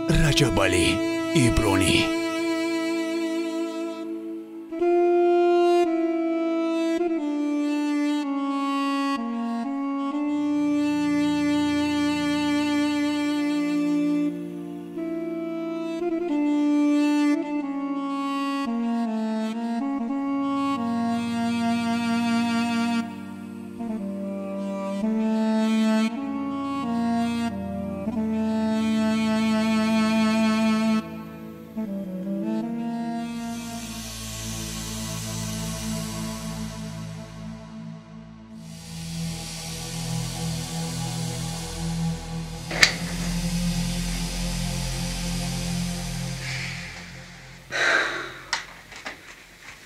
Rajab Ali Ibroni.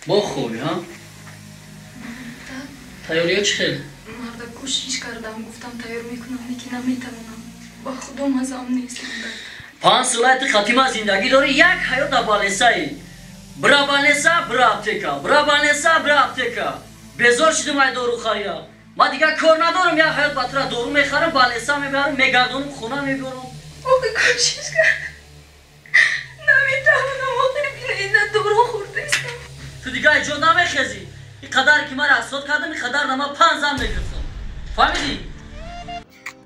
با خوبی ها؟ تیاری چی خیلی؟ مرد کوشش کردم گفتم تیار میکنم لیکن نمیتونم با خودم ازم نیستم 5 سالت خاتمه زندگی داری یک حیات بالسایی برا بالسا برا اپتیکا برا بالسا برا اپتیکا بزار شدم ای دارو خریا ما دیگه کار ندارم یک حیات بطرا دارو میخرم بالسا میبرم میگردونم خونه میبرم بابا کوشش کردم نمیتونم آخر بیایده دارو خورده استم تو دیگه ایجاد نمیخیزی این قدر که من احساد کردم این قدر نما 5 هم نگرفتم فهمیدی؟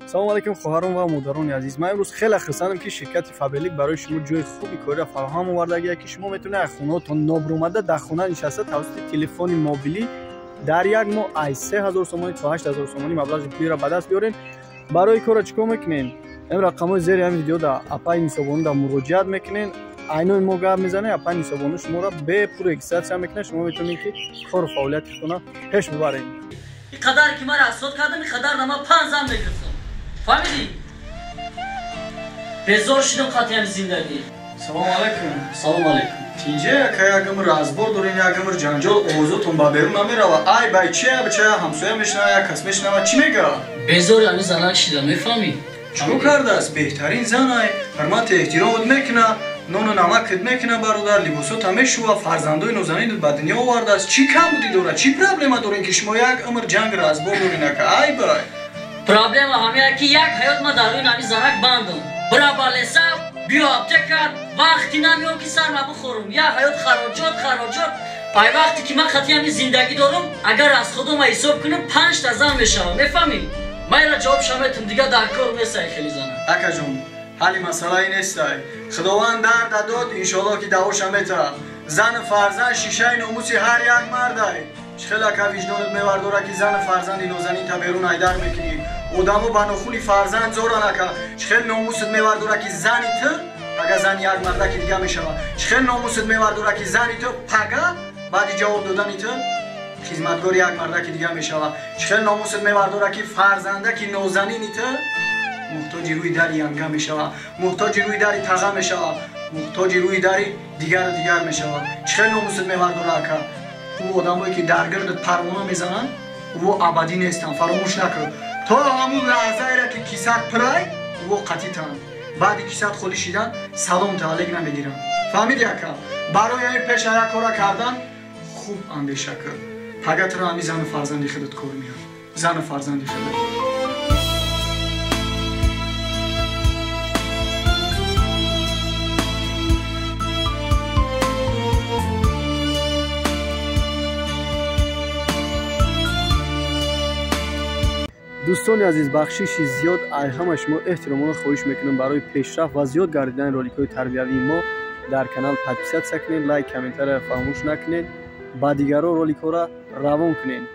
سلام علیکم خواهران و مادران عزیز. من امروز خیلی خرسندم که شرکت فابلیک برای شما جای خوبی کاری فراهم آورده که شما میتونه خونه‌تون نابرومده در خانه نشسته توسط تلفن موبیلی در یک ماه از 3000 تومان تا 8000 تومان مبلغ پولی را به دست بیارین. برای کار چیکار میکنین؟ این رقم‌های زیر این ویدیو در اپای حسابون در مراجعه میکنین. اینو ما گپ میزنه اپای حسابون شما را به پور اکسپرت میکنه شما میتونید که کار فعالیتتون پیش ببرین. این قدر که من احساد کردم این قدر نما 5 هم نگرفتم فهمیدی؟ بزار شدم خاتم زندگی. سلام علیکم. سلام علیکم. اینجا که یکم رازبور دارین یکم جنجال اوضاعتون با بیرون نمیره و ای بچه همسایه میشنوه یا کس میشنوه چی میگه؟ بزار همین زنک شدم میفهمی؟ چیکار کرده است؟ بهترین زنه حرمت احترامت میکنه نون و نمکت میکنه برادر لباسات همه شو فرزندای نازنین به دنیا آورده است چی کم بودی داره؟ چی پرابلم دارین که شما یک عمر جنگ رازبور دارین که ای بای پرابلم همه که یک حیات ما در روی نمی زنک بندم برا بالسا بیا اپتیکر وقتی نمیام که سر ما بخورم یا حیات خراجات پای وقتی که من خطی همین زندگی دارم اگر از خودم حساب کنم 5 تا زن میشم میفهمی؟ من را جواب شمتم دیگه در کار میسای خیلی زنم اکا جون حالی مسئله این است خداوند درد داد انشالله که دوا شمته زن فرزند شیشه ناموس هر یک مرد چخیل که وجدانت میورداره که زن فرزند نازنین تا بیرون ایدر میکنی آدمو با نخونی فرزند زورا نکه چخیل ناموست میورداره که زنی تو اگه زن یک مرده که دیگه میشوه چخیل ناموست میورداره که زنی تو پگه بعدی جواب دادنی تو خدمتگار یک مرده که دیگه میشوه چخیل ناموست میورداره که فرزنده که نازنینی تو محتاج روی دری انگه میشوه محتاج روی دری تغه میشوه محتاج روی دری دیگر میشوه چخیل ناموست میورداره که او آدمایی که درگردت پروانه میزنن او ابدی نیستن فراموش نکن تا همون لحظه را که کیسه پرای او قطعی تن بعد کیسه خالی شدن سلام تعالیق نمیگیرن فهمیدی اکا برای این پیش یک کار کردن خوب اندیشه کن حقیقت را همی زن فرزندی خودت کار میاد زن فرزندی خودت دوستان عزیز بخششی زیاد همه شما احترام خواهش میکنم برای پیشرفت و زیاد گردیدن رولیک‌های تربیوی ما در کانال پادپیسات سکنین لایک کامنت را فراموش نکنین با دیگران رولیک‌ها را روان کنین